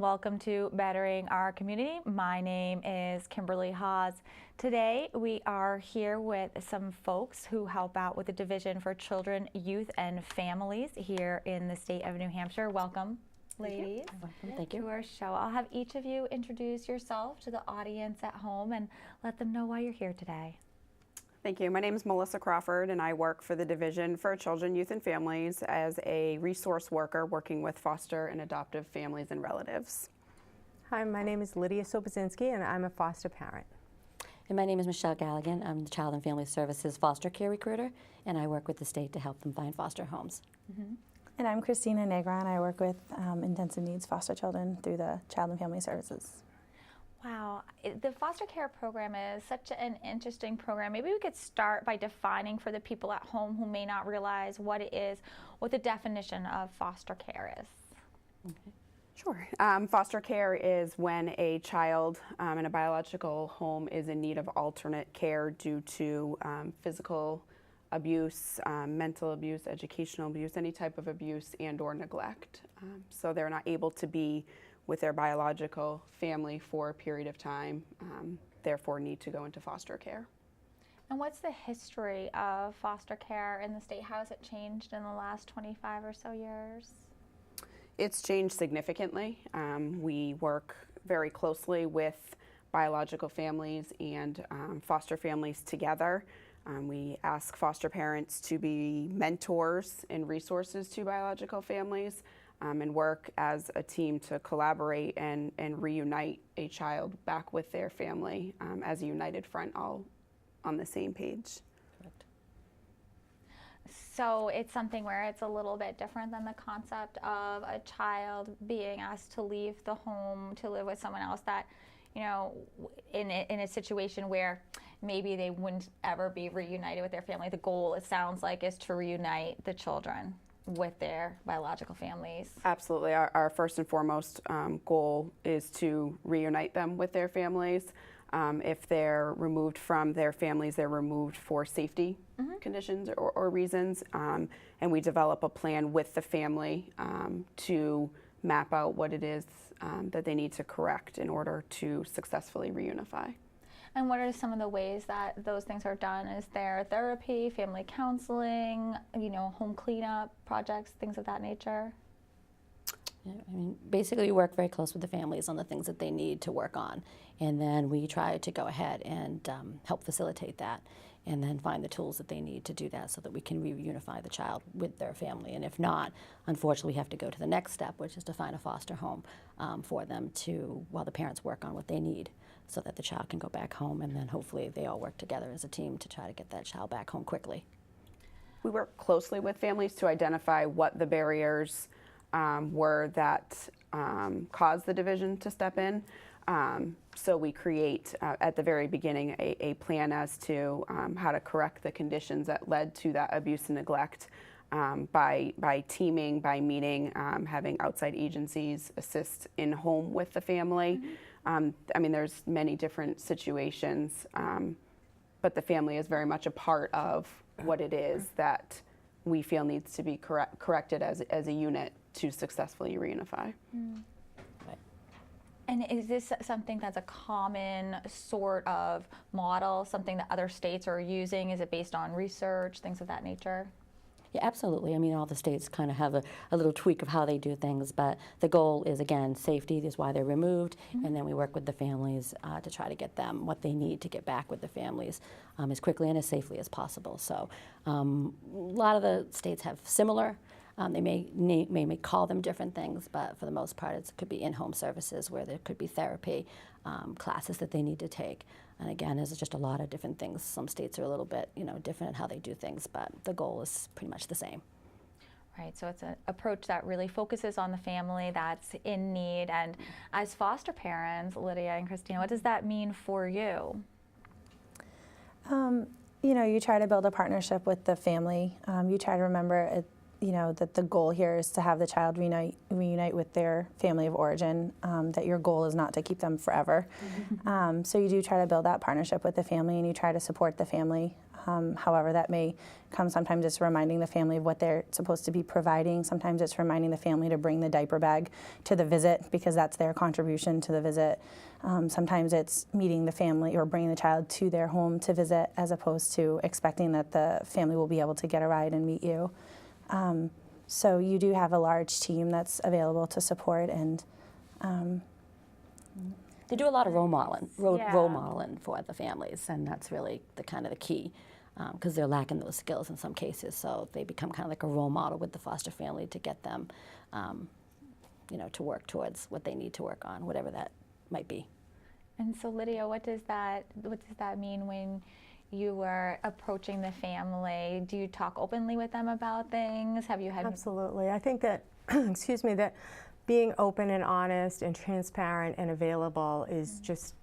welcome to Bettering Our Community. My name is Kimberley Haas. Today we are here with some folks who help out with the Division for Children, Youth and Families here in the state of New Hampshire. Welcome, ladies. Welcome. Thank you. To our show. I'll have each of you introduce yourself to the audience at home and let them know why you're here today. Thank you. My name is Melissa Crawford, and I work for the Division for Children, Youth, and Families as a resource worker working with foster and adoptive families and relatives. Hi, my name is Lydia Sopazinski, and I'm a foster parent. And my name is Michelle Galligan. I'm the Child and Family Services foster care recruiter, and I work with the state to help them find foster homes. And I'm Christina Negron. I work with intensive needs foster children through the Child and Family Services. Wow, the foster care program is such an interesting program. Maybe we could start by defining for the people at home who may not realize what it is, what the definition of foster care is. Okay. Sure. Foster care is when a child in a biological home is in need of alternate care due to physical abuse, mental abuse, educational abuse, any type of abuse and or neglect. So they're not able to be with their biological family for a period of time, therefore need to go into foster care. And what's the history of foster care in the state? How has it changed in the last 25 or so years? It's changed significantly. We work very closely with biological families and foster families together. We ask foster parents to be mentors and resources to biological families. And work as a team to collaborate and reunite a child back with their family as a united front, all on the same page. Correct. So it's something where it's a little bit different than the concept of a child being asked to leave the home to live with someone else that, you know, in a situation where maybe they wouldn't ever be reunited with their family. The goal, it sounds like, is to reunite the children with their biological families. Absolutely. Our first and foremost goal is to reunite them with their families. If they're removed from their families, they're removed for safety conditions or reasons. And we develop a plan with the family to map out what it is that they need to correct in order to successfully reunify. And what are some of the ways that those things are done? Is there therapy, family counseling, you know, home cleanup projects, things of that nature? Yeah, I mean, basically we work very close with the families on the things that they need to work on. And then we try to go ahead and help facilitate that and then find the tools that they need to do that so that we can reunify the child with their family. And if not, unfortunately, we have to go to the next step, which is to find a foster home for them while the parents work on what they need so that the child can go back home, and then hopefully they all work together as a team to try to get that child back home quickly. We work closely with families to identify what the barriers were that caused the division to step in. So we create at the very beginning a plan as to how to correct the conditions that led to that abuse and neglect by teaming, by meeting, having outside agencies assist in home with the family. I mean, there's many different situations, but the family is very much a part of what it is that we feel needs to be corrected as a unit to successfully reunify. Right. And is this something that's a common sort of model, something that other states are using? Is it based on research, things of that nature? Yeah, absolutely. I mean, all the states kind of have a little tweak of how they do things, but the goal is, again, safety is why they're removed, and then we work with the families to try to get them what they need to get back with the families as quickly and as safely as possible. So a lot of the states have similar. They may call them different things, but for the most part, it could be in-home services where there could be therapy, classes that they need to take. And again, there's just a lot of different things. Some states are a little bit, different in how they do things, but the goal is pretty much the same. Right, so it's an approach that really focuses on the family that's in need. And as foster parents, Lydia and Christina, what does that mean for you? You try to build a partnership with the family. You try to remember that the goal here is to have the child reunite with their family of origin, that your goal is not to keep them forever. So you do try to build that partnership with the family, and you try to support the family. However, that may come, sometimes it's reminding the family of what they're supposed to be providing. Sometimes it's reminding the family to bring the diaper bag to the visit because that's their contribution to the visit. Sometimes it's meeting the family or bringing the child to their home to visit as opposed to expecting that the family will be able to get a ride and meet you. So you do have a large team that's available to support, and they do a lot of role modeling Yeah. for the families, and that's really the kind of the key, because they're lacking those skills in some cases. So they become kind of like a role model with the foster family to get them, to work towards what they need to work on, whatever that might be. And so, Lydia, what does that mean when you were approaching the family? Do you talk openly with them about things? Have you had? Absolutely. I think that, excuse me, that being open and honest and transparent and available is just,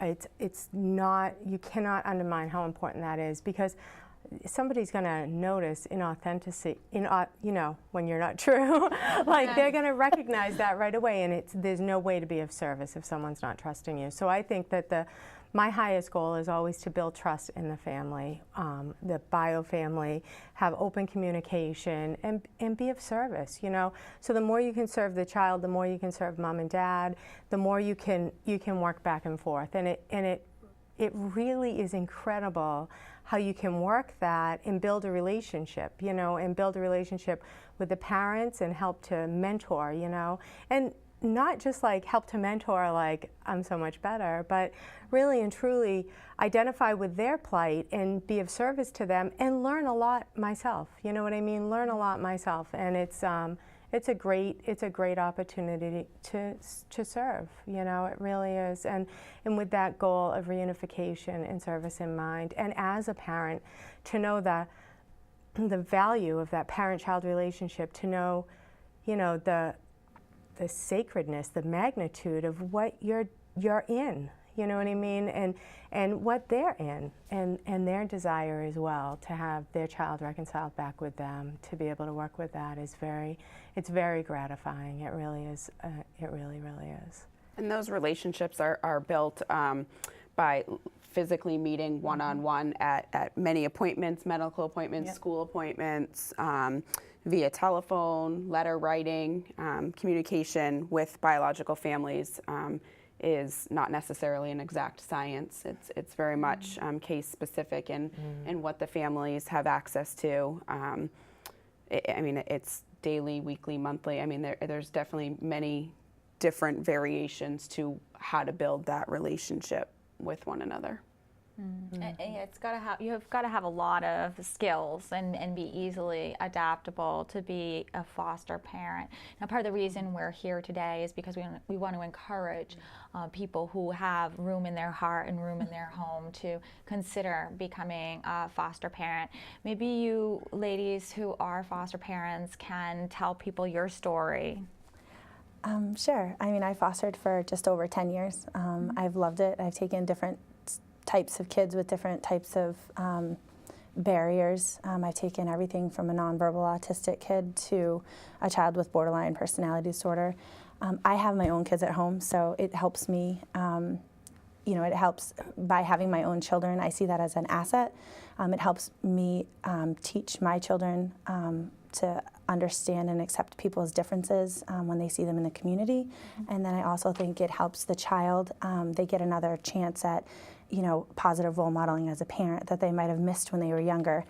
it's not, you cannot undermine how important that is, because somebody's going to notice inauthenticity, when you're not true. Like, they're going to recognize that right away, and there's no way to be of service if someone's not trusting you. So I think that my highest goal is always to build trust in the family, the bio family, have open communication, and be of service, So the more you can serve the child, the more you can serve mom and dad, the more you can work back and forth. And it really is incredible how you can work that and build a relationship, and build a relationship with the parents and help to mentor, and not just like help to mentor like I'm so much better, but really and truly identify with their plight and be of service to them and learn a lot myself. You know what I mean? Learn a lot myself, and it's a great opportunity to serve. It really is, and with that goal of reunification and service in mind, and as a parent, to know the value of that parent-child relationship, to know, the sacredness, the magnitude of what you're in, you know what I mean, and what they're in, and their desire as well to have their child reconciled back with them, to be able to work with that it's very gratifying. It really is. It really, really is. And those relationships are built by physically meeting one-on-one at many appointments, medical appointments, school appointments, via telephone, letter writing. Communication with biological families is not necessarily an exact science. It's very much case specific and what the families have access to. It's daily, weekly, monthly. There's definitely many different variations to how to build that relationship with one another. You've got to have a lot of skills and be easily adaptable to be a foster parent. Now, part of the reason we're here today is because we want to encourage people who have room in their heart and room in their home to consider becoming a foster parent. Maybe you ladies who are foster parents can tell people your story. Sure. I fostered for just over 10 years. I've loved it. I've taken different types of kids with different types of barriers. I've taken everything from a nonverbal autistic kid to a child with borderline personality disorder. I have my own kids at home, so it helps me. It helps by having my own children. I see that as an asset. It helps me teach my children to understand and accept people's differences when they see them in the community. And then I also think it helps the child. They get another chance at positive role modeling as a parent that they might have missed when they were younger.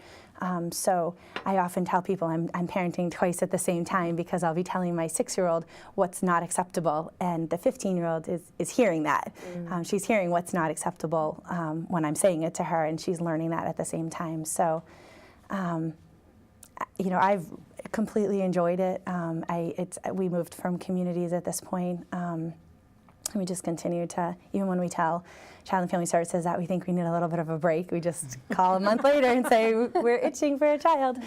So I often tell people I'm parenting twice at the same time, because I'll be telling my 6-year-old what's not acceptable, and the 15-year-old is hearing that. She's hearing what's not acceptable when I'm saying it to her, and she's learning that at the same time. So, I've completely enjoyed it. We moved from communities at this point. We just continue to, even when we tell Child and Family Services that we think we need a little bit of a break, we just call a month later and say we're itching for a child,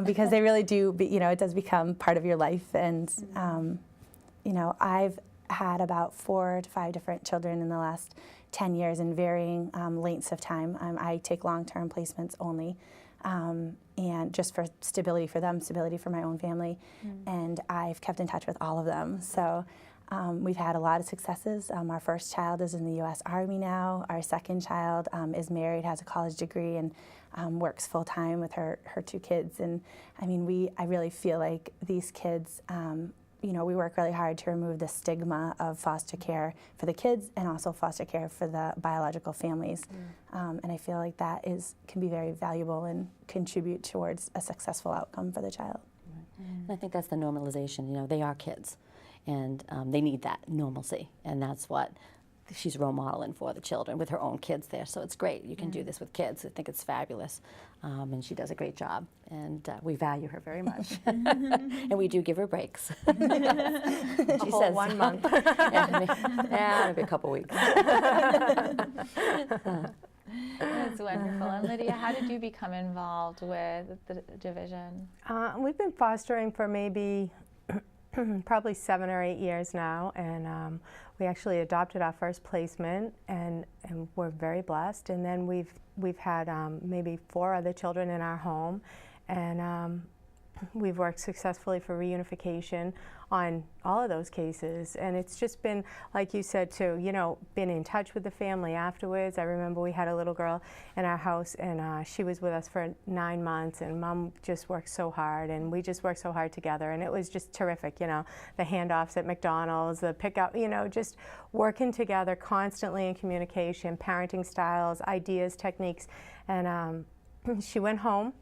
because they really do, it does become part of your life. And, I've had about 4 to 5 different children in the last 10 years in varying lengths of time. I take long-term placements only. and just for stability for them, stability for my own family. And I've kept in touch with all of them. So we've had a lot of successes. Our first child is in the U.S. Army now. Our second child is married, has a college degree, and works full time with her two kids. And I mean, I really feel like these kids, you know, we work really hard to remove the stigma of foster care for the kids and also foster care for the biological families. And I feel like that can be very valuable and contribute towards a successful outcome for the child. And I think that's the normalization. You know, they are kids, and they need that normalcy, and that's what she's role modeling for the children with her own kids there. So it's great. You can do this with kids. I think it's fabulous, and she does a great job, and we value her very much. And we do give her breaks. She whole says 1 month. Yeah, maybe a couple weeks. That's wonderful. And Lydia, how did you become involved with the division? We've been fostering for maybe probably 7 or 8 years now, and we actually adopted our first placement, and we're very blessed. And then we've had maybe 4 other children in our home, and we've worked successfully for reunification on all of those cases. And it's just been, like you said too, you know, been in touch with the family afterwards. I remember we had a little girl in our house, and she was with us for 9 months, and Mom just worked so hard, and we just worked so hard together, and it was just terrific, you know, the handoffs at McDonald's, the pickup, you know, just working together constantly in communication, parenting styles, ideas, techniques. And she went home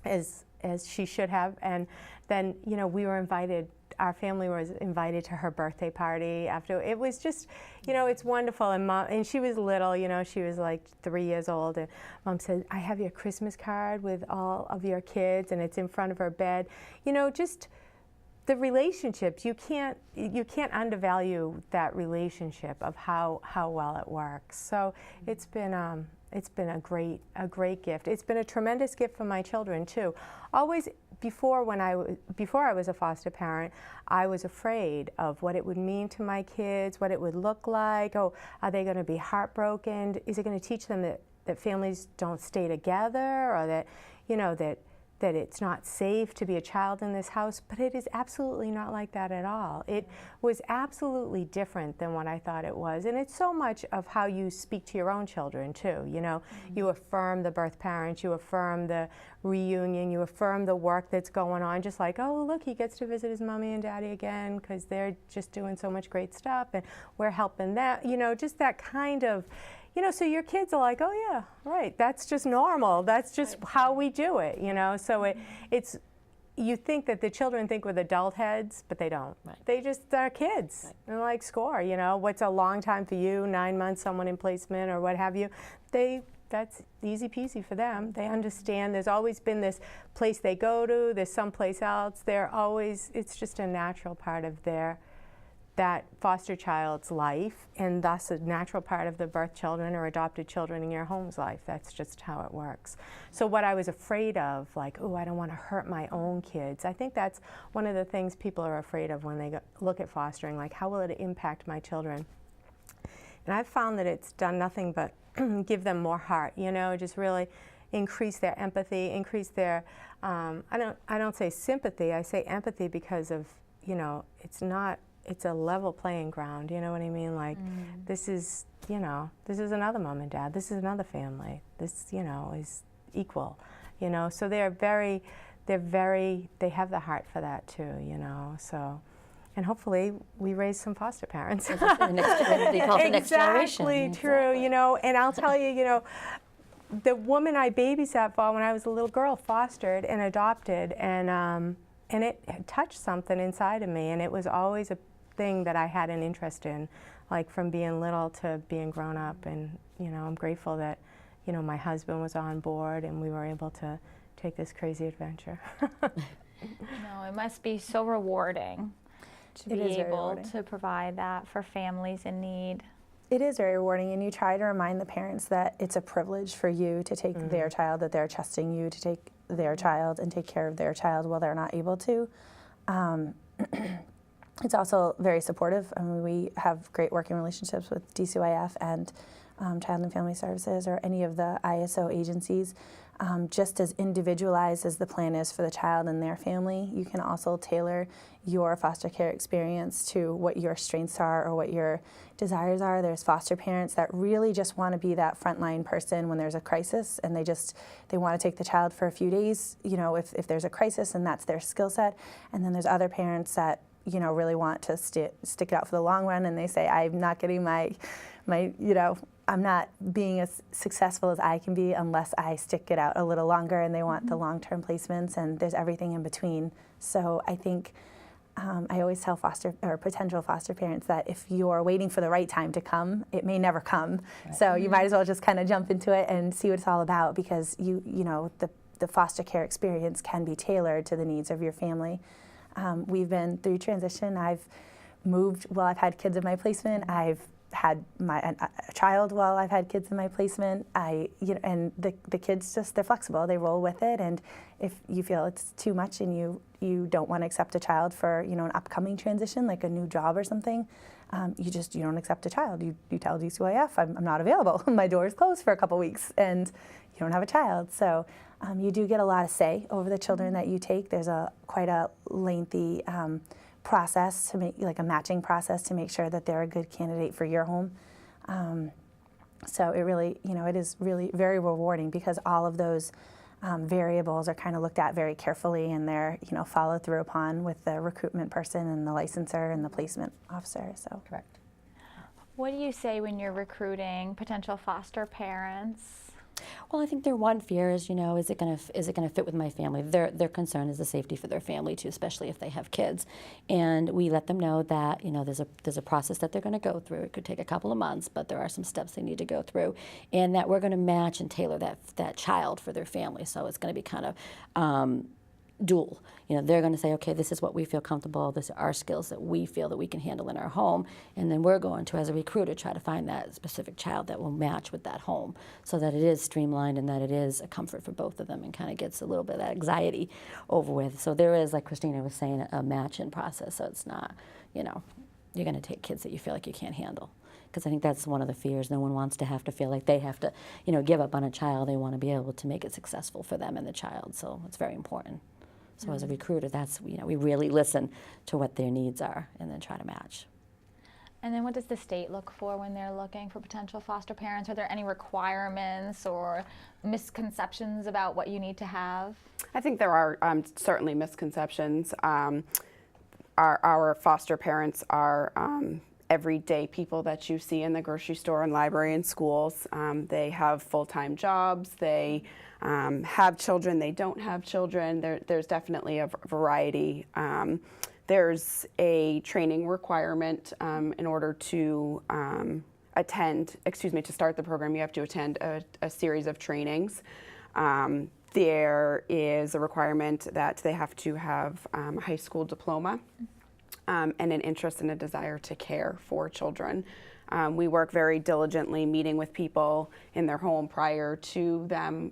as she should have, and then, you know, we were invited, our family was invited to her birthday party after. It was just, you know, it's wonderful. And Mom, and she was little, you know, she was like 3 years old, and Mom said, I have your Christmas card with all of your kids, and it's in front of her bed. You know, just the relationships, you can't undervalue that relationship of how well it works. So it's been a great gift. It's been a tremendous gift for my children too. Always before I was a foster parent, I was afraid of what it would mean to my kids, what it would look like. Oh, are they going to be heartbroken? Is it going to teach them that families don't stay together, or that, you know, that it's not safe to be a child in this house? But it is absolutely not like that at all. It was absolutely different than what I thought it was. And it's so much of how you speak to your own children too, you know. You affirm the birth parents, you affirm the reunion, you affirm the work that's going on, just like, oh, look, he gets to visit his mommy and daddy again because they're just doing so much great stuff, and we're helping them, you know, just that kind of, you know, so your kids are like, oh yeah, right, that's just normal. That's just how we do it, you know. So it's, you think that the children think with adult heads, but they don't. Right. They just are kids. Right. They're like, score, you know, what's a long time for you, 9 months, someone in placement or what have you. That's easy peasy for them. They understand there's always been this place they go to, there's someplace else. It's just a natural part of that foster child's life, and thus a natural part of the birth children or adopted children in your home's life. That's just how it works. So what I was afraid of, like, oh, I don't want to hurt my own kids, I think that's one of the things people are afraid of when they look at fostering, like, how will it impact my children? And I've found that it's done nothing but give them more heart, you know, just really increase their empathy, increase their, I don't say sympathy, I say empathy because of, you know, it's a level playing ground, you know what I mean? Like, this is, you know, this is another mom and dad, this is another family, this, you know, is equal, you know, so they have the heart for that too, you know, so, and hopefully we raise some foster parents. They call it the next generation. Exactly, true, you know, and I'll tell you, you know, the woman I babysat for when I was a little girl fostered and adopted, and it touched something inside of me, and it was always a thing that I had an interest in, like from being little to being grown up. And, you know, I'm grateful that, you know, my husband was on board and we were able to take this crazy adventure. No, it must be so rewarding to be able to provide that for families in need. It is very rewarding, and you try to remind the parents that it's a privilege for you to take their child, that they're trusting you to take their child and take care of their child while they're not able to. It's also very supportive. I mean, we have great working relationships with DCYF and Child and Family Services or any of the ISO agencies. just as individualized as the plan is for the child and their family, you can also tailor your foster care experience to what your strengths are or what your desires are. There's foster parents that really just want to be that frontline person when there's a crisis, and they want to take the child for a few days, if there's a crisis, and that's their skill set. And then there's other parents that really want to stick it out for the long run, and they say, I'm not getting my I'm not being as successful as I can be unless I stick it out a little longer, and they want the long-term placements, and there's everything in between. So I think I always tell potential foster parents that if you're waiting for the right time to come, it may never come. Right. So you might as well just kind of jump into it and see what it's all about, because the foster care experience can be tailored to the needs of your family. We've been through transition. I've moved while I've had kids in my placement. I've had a child while I've had kids in my placement. And the kids they're flexible. They roll with it. And if you feel it's too much and you don't want to accept a child for an upcoming transition, like a new job or something, you don't accept a child. You tell DCYF, I'm not available. My door is closed for a couple weeks, and you don't have a child. So you do get a lot of say over the children that you take. There's quite a lengthy process to make, like a matching process, to make sure that they're a good candidate for your home. So it really, it is really very rewarding, because all of those variables are kind of looked at very carefully, and they're followed through upon with the recruitment person and the licensor and the placement officer. So Correct. What do you say when you're recruiting potential foster parents? Well, I think their one fear is, is it going to fit with my family? Their concern is the safety for their family too, especially if they have kids. And we let them know that there's a process that they're going to go through. It could take a couple of months, but there are some steps they need to go through, and that we're going to match and tailor that child for their family. So it's going to be kind of dual. They're going to say, okay, this is what we feel comfortable, this are our skills that we feel that we can handle in our home, and then we're going to, as a recruiter, try to find that specific child that will match with that home, so that it is streamlined and that it is a comfort for both of them, and kind of gets a little bit of that anxiety over with. So there is, like Christina was saying, a match-in process, so it's not, you're going to take kids that you feel like you can't handle. Because I think that's one of the fears. No one wants to have to feel like they have to, give up on a child. They want to be able to make it successful for them and the child, so it's very important. So as a recruiter, that's, we really listen to what their needs are and then try to match. And then what does the state look for when they're looking for potential foster parents? Are there any requirements or misconceptions about what you need to have? I think there are certainly misconceptions. Our foster parents are everyday people that you see in the grocery store and library and schools. They have full-time jobs. They have children, they don't have children. There's definitely a variety. There's a training requirement in order to to start the program. You have to attend a series of trainings. There is a requirement that they have to have a high school diploma and an interest and a desire to care for children. We work very diligently meeting with people in their home prior to them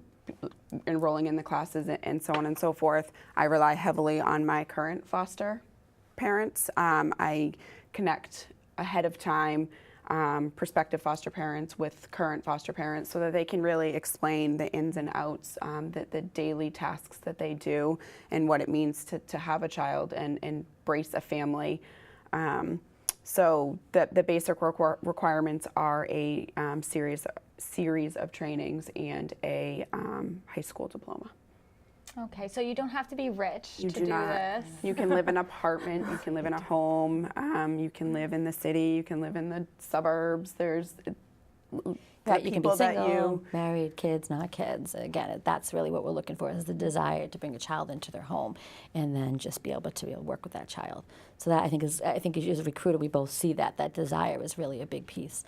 enrolling in the classes and so on and so forth. I rely heavily on my current foster parents. I connect ahead of time prospective foster parents with current foster parents, so that they can really explain the ins and outs, the daily tasks that they do, and what it means to have a child and embrace a family. So the basic requirements are a series of trainings and a high school diploma. Okay, so you don't have to be rich to do not. this. You can live in an apartment, you can live in a home, you can live in the city, you can live in the suburbs. There's Right, you can be single, married, kids, not kids. Again, that's really what we're looking for, is the desire to bring a child into their home and then just be able to work with that child. So that I think as a recruiter, we both see that desire is really a big piece,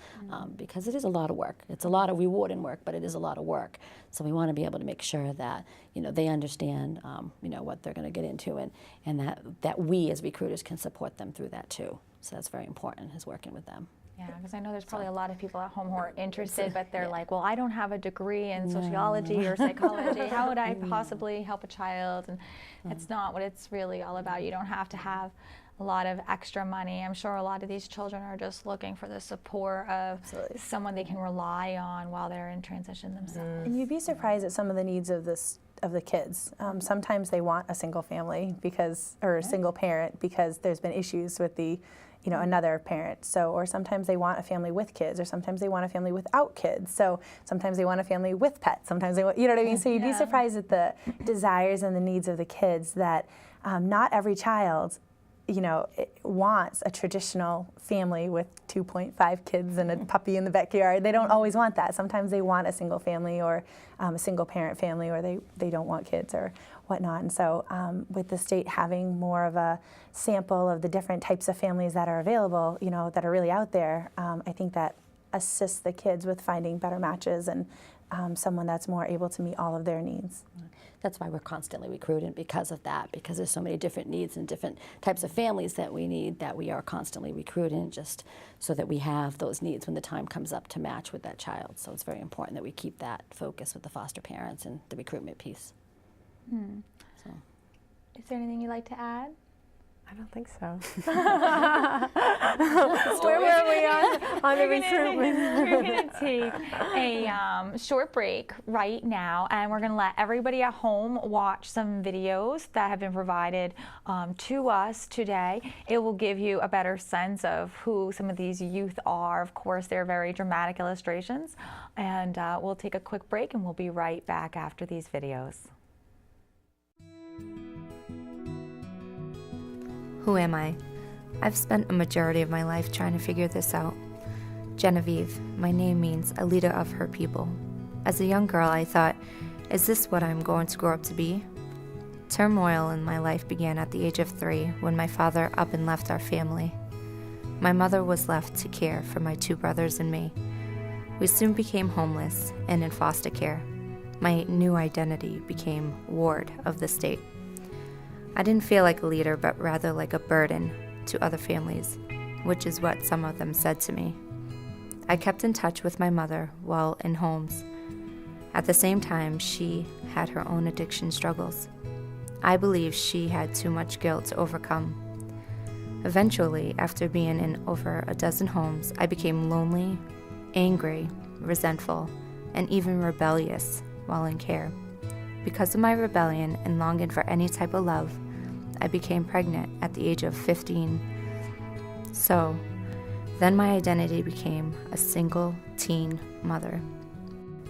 because it is a lot of work. It's a lot of rewarding work, but it is a lot of work. So we want to be able to make sure that they understand what they're going to get into, and that we as recruiters can support them through that too. So that's very important, is working with them. Yeah, because I know there's probably a lot of people at home who are interested, but they're like, well, I don't have a degree in sociology or psychology. How would I possibly help a child? And it's not what it's really all about. You don't have to have a lot of extra money. I'm sure a lot of these children are just looking for the support of someone they can rely on while they're in transition themselves. And you'd be surprised at some of the needs of the kids. Sometimes they want a single family or a single parent because there's been issues with the another parent. So, or sometimes they want a family with kids, or sometimes they want a family without kids. So sometimes they want a family with pets. Sometimes they want, you know what I mean? So you'd be surprised at the desires and the needs of the kids that not every child, wants a traditional family with 2.5 kids and a puppy in the backyard. They don't always want that. Sometimes they want a single family or a single parent family, or they don't want kids or whatnot. And so with the state having more of a sample of the different types of families that are available, that are really out there, I think that assists the kids with finding better matches and someone that's more able to meet all of their needs. That's why we're constantly recruiting, because of that, because there's so many different needs and different types of families that we need, that we are constantly recruiting, just so that we have those needs when the time comes up to match with that child. So it's very important that we keep that focus with the foster parents and the recruitment piece. So. Is there anything you'd like to add? I don't think so. Where were we on the recruitment? We're going to take a short break right now, and we're going to let everybody at home watch some videos that have been provided to us today. It will give you a better sense of who some of these youth are. Of course, they're very dramatic illustrations, and we'll take a quick break, and we'll be right back after these videos. Who am I? I've spent a majority of my life trying to figure this out. Genevieve, my name means a leader of her people. As a young girl, I thought, is this what I'm going to grow up to be? Turmoil in my life began at the age of 3 when my father up and left our family. My mother was left to care for my 2 brothers and me. We soon became homeless and in foster care. My new identity became ward of the state. I didn't feel like a leader, but rather like a burden to other families, which is what some of them said to me. I kept in touch with my mother while in homes. At the same time, she had her own addiction struggles. I believe she had too much guilt to overcome. Eventually, after being in over a dozen homes, I became lonely, angry, resentful, and even rebellious while in care. Because of my rebellion and longing for any type of love, I became pregnant at the age of 15. So, then my identity became a single teen mother.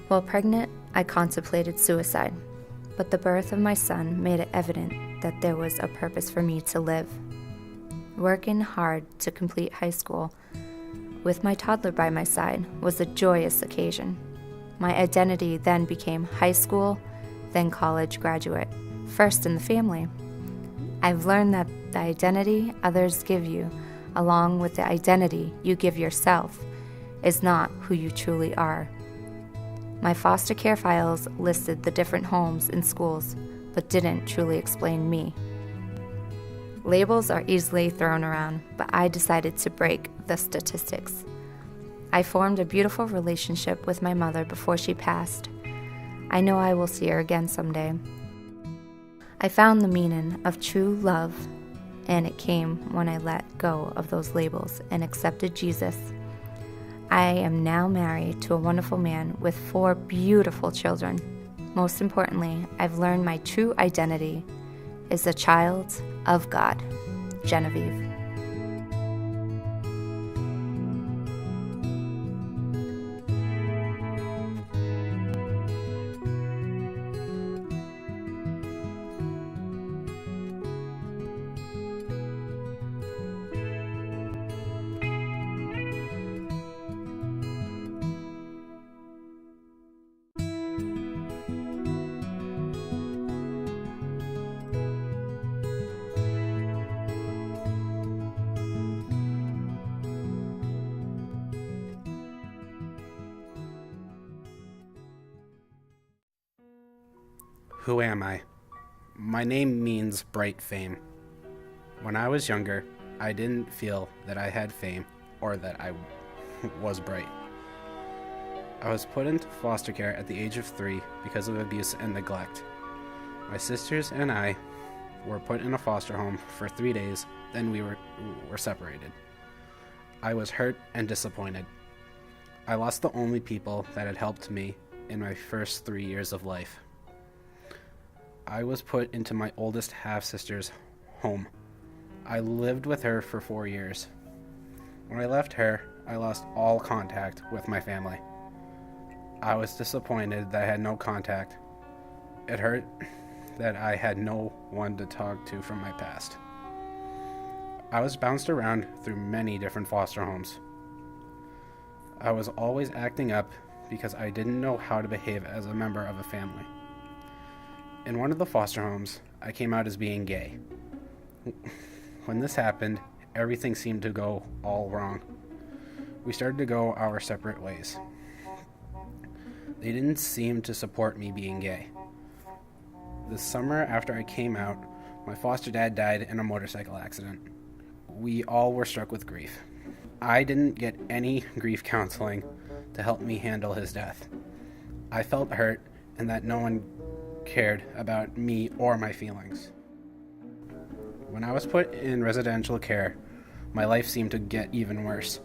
While pregnant, I contemplated suicide, but the birth of my son made it evident that there was a purpose for me to live. Working hard to complete high school, with my toddler by my side, was a joyous occasion. My identity then became high school, then college graduate, first in the family. I've learned that the identity others give you, along with the identity you give yourself, is not who you truly are. My foster care files listed the different homes and schools, but didn't truly explain me. Labels are easily thrown around, but I decided to break the statistics. I formed a beautiful relationship with my mother before she passed. I know I will see her again someday. I found the meaning of true love, and it came when I let go of those labels and accepted Jesus. I am now married to a wonderful man with 4 beautiful children. Most importantly, I've learned my true identity is a child of God, Genevieve. Who am I? My name means bright fame. When I was younger, I didn't feel that I had fame or that I was bright. I was put into foster care at the age of 3 because of abuse and neglect. My sisters and I were put in a foster home for 3 days then we were separated. I was hurt and disappointed. I lost the only people that had helped me in my first 3 years of life. I was put into my oldest half-sister's home. I lived with her for 4 years. When I left her, I lost all contact with my family. I was disappointed that I had no contact. It hurt that I had no one to talk to from my past. I was bounced around through many different foster homes. I was always acting up because I didn't know how to behave as a member of a family. In one of the foster homes, I came out as being gay. When this happened, everything seemed to go all wrong. We started to go our separate ways. They didn't seem to support me being gay. The summer after I came out, my foster dad died in a motorcycle accident. We all were struck with grief. I didn't get any grief counseling to help me handle his death. I felt hurt and that no one cared about me or my feelings. When I was put in residential care, my life seemed to get even worse.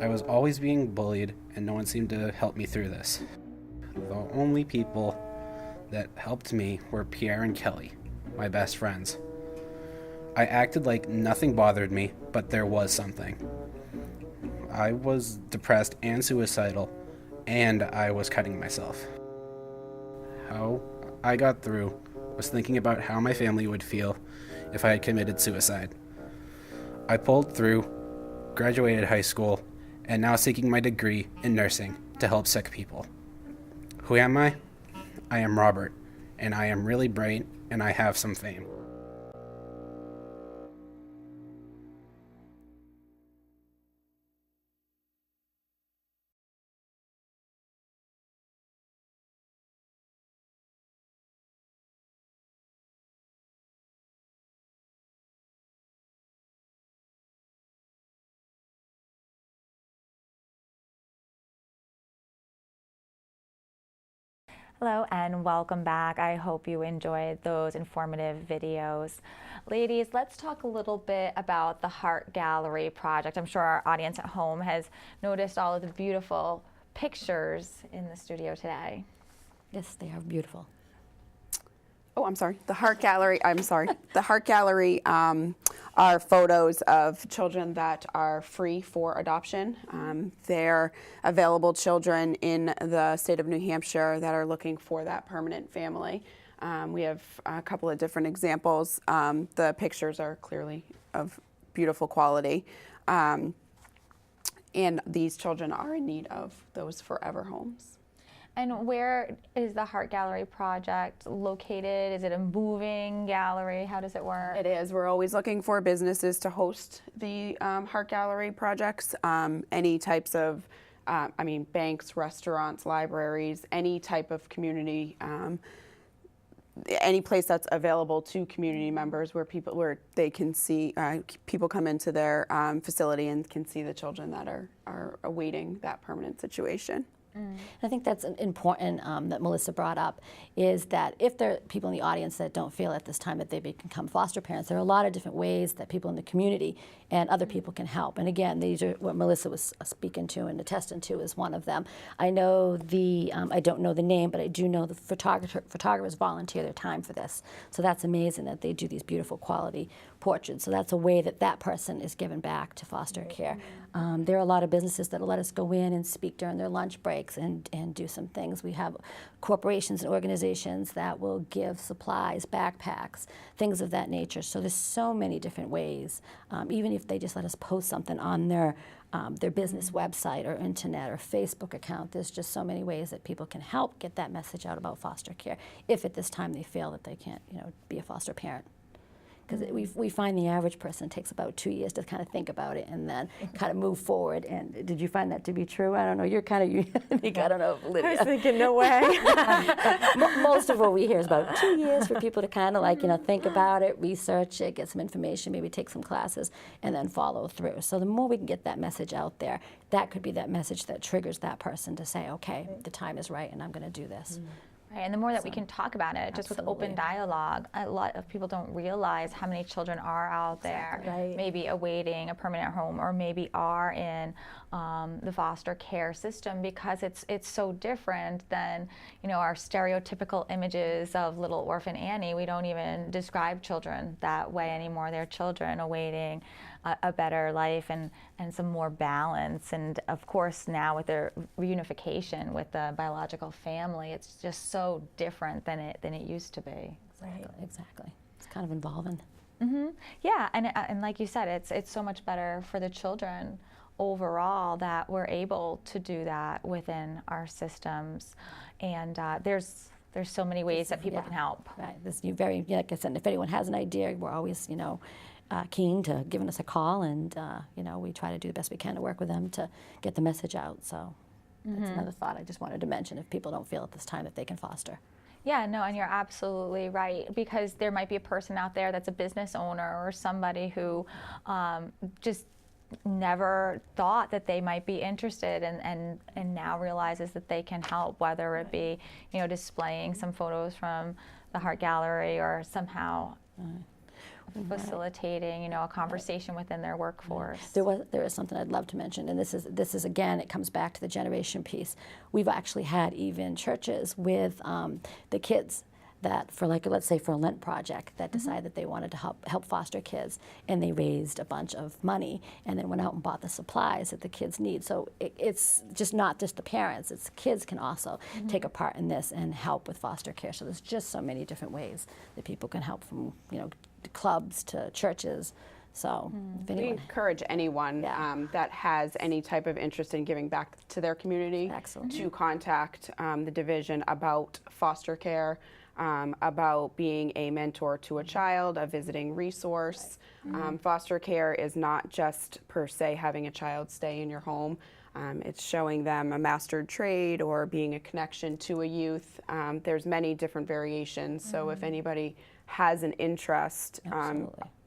I was always being bullied and no one seemed to help me through this. The only people that helped me were Pierre and Kelly, my best friends. I acted like nothing bothered me, but there was something. I was depressed and suicidal, and I was cutting myself. How I got through was thinking about how my family would feel if I had committed suicide. I pulled through, graduated high school, and now seeking my degree in nursing to help sick people. Who am I? I am Robert, and I am really bright, and I have some fame. Hello and welcome back. I hope you enjoyed those informative videos. Ladies, let's talk a little bit about the Heart Gallery project. I'm sure our audience at home has noticed all of the beautiful pictures in the studio today. Yes, they are beautiful. Oh, I'm sorry. The Heart Gallery, The Heart Gallery are photos of children that are free for adoption. They're available children in the state of New Hampshire that are looking for that permanent family. We have a couple of different examples. The pictures are clearly of beautiful quality. And these children are in need of those forever homes. And where is the Heart Gallery project located? Is it a moving gallery? How does it work? It is. We're always looking for businesses to host the Heart Gallery projects. Any types of, banks, restaurants, libraries, any type of community, any place that's available to community members where they can see, people come into their facility and can see the children that are awaiting that permanent situation. I think that's important that Melissa brought up, is that if there are people in the audience that don't feel at this time that they become foster parents, there are a lot of different ways that people in the community and other people can help. And again, these are what Melissa was speaking to and attesting to is one of them. I know I don't know the name, but I do know the photographers volunteer their time for this. So that's amazing that they do these beautiful quality portraits. So that's a way that that person is given back to foster care. There are a lot of businesses that will let us go in and speak during their lunch breaks and do some things. We have corporations and organizations that will give supplies, backpacks, things of that nature. So there's so many different ways. Even if they just let us post something on their business website or internet or Facebook account, there's just so many ways that people can help get that message out about foster care if at this time they feel that they can't, be a foster parent. Because we find the average person takes about 2 years to kind of think about it and then kind of move forward. And did you find that to be true? I don't know. You're kind of unique. I don't know, Lydia. I was thinking, no way. Most of what we hear is about 2 years for people to kind of think about it, research it, get some information, maybe take some classes, and then follow through. So the more we can get that message out there, that could be that message that triggers that person to say, okay, the time is right and I'm going to do this. Right, and the more that we can talk about it, just with open Absolutely. dialogue, a lot of people don't realize how many children are out there, Right. maybe awaiting a permanent home, or maybe are in the foster care system, because it's so different than, you know, our stereotypical images of little orphan Annie. We don't even describe children that way anymore. They're children awaiting a better life and some more balance. And of course, now with the reunification with the biological family, it's just so different than it used to be. Right. Exactly. It's kind of involving. Yeah, and like you said, it's so much better for the children overall that we're able to do that within our systems. And there's so many ways that people can help. Right. This you very, like I said, if anyone has an idea, we're always, you know, keen to giving us a call, and you know, we try to do the best we can to work with them to get the message out. So that's another thought I just wanted to mention, if people don't feel at this time that they can foster. Yeah, no, and you're absolutely right, because there might be a person out there that's a business owner or somebody who just never thought that they might be interested, and now realizes that they can help, whether it be, you know, displaying some photos from the Heart Gallery, or somehow facilitating, you know, a conversation within their workforce. There is something I'd love to mention, and this is again, it comes back to the generation piece. We've actually had even churches with the kids that, for, like, let's say for a Lent project, that decided that they wanted to help foster kids, and they raised a bunch of money and then went out and bought the supplies that the kids need. So it's just not just the parents, it's kids can also take a part in this and help with foster care. So there's just so many different ways that people can help, from, you know, clubs to churches. So if We anyone, encourage anyone that has any type of interest in giving back to their community to contact the division about foster care, about being a mentor to a child, a visiting resource. Foster care is not just per se having a child stay in your home. It's showing them a mastered trade or being a connection to a youth. There's many different variations. So if anybody has an interest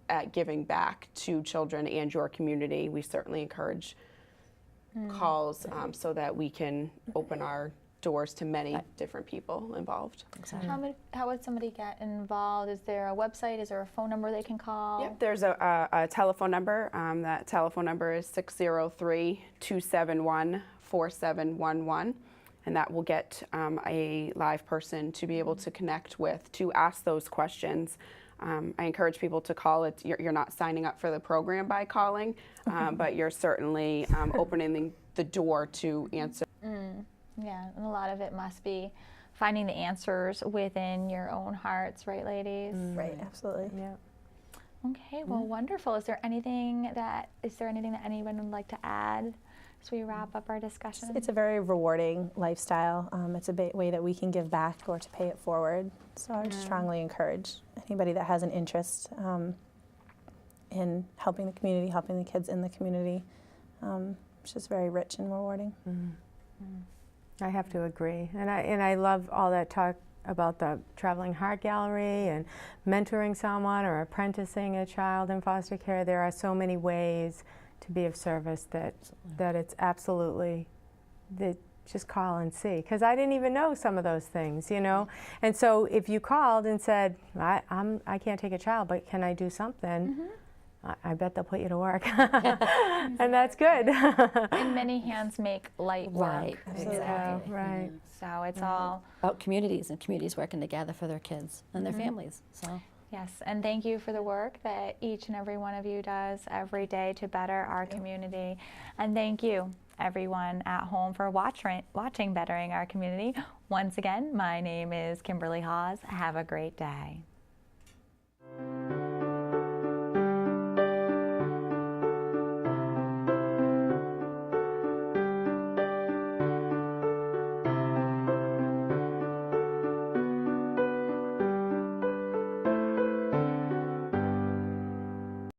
at giving back to children and your community, we certainly encourage calls so that we can open our doors to many different people involved. How would somebody get involved? Is there a website? Is there a phone number they can call? Yep, there's a telephone number. That telephone number is 603-271-4711. And that will get a live person to be able to connect with, to ask those questions. I encourage people to call. You're not signing up for the program by calling, but you're certainly opening the door to answer. Yeah, and a lot of it must be finding the answers within your own hearts, right, ladies? Right, absolutely. Yeah. Okay, well, wonderful. Is there anything that anyone would like to add as we wrap up our discussion? It's a very rewarding lifestyle. It's a way that we can give back or to pay it forward. So I would strongly encourage anybody that has an interest in helping the community, helping the kids in the community. It's just very rich and rewarding. I have to agree, and I love all that talk about the traveling heart gallery and mentoring someone or apprenticing a child in foster care. There are so many ways to be of service that it's absolutely just call and see, because I didn't even know some of those things, you know. And so if you called and said, I can't take a child, but can I do something? I bet they'll put you to work. And that's good. And many hands make light work. Right, exactly. Right. So it's all about communities, and communities working together for their kids and their families. So. yes, and thank you for the work that each and every one of you does every day to better our community. And thank you, everyone at home, for watching Bettering Our Community. Once again, my name is Kimberley Haas. Have a great day.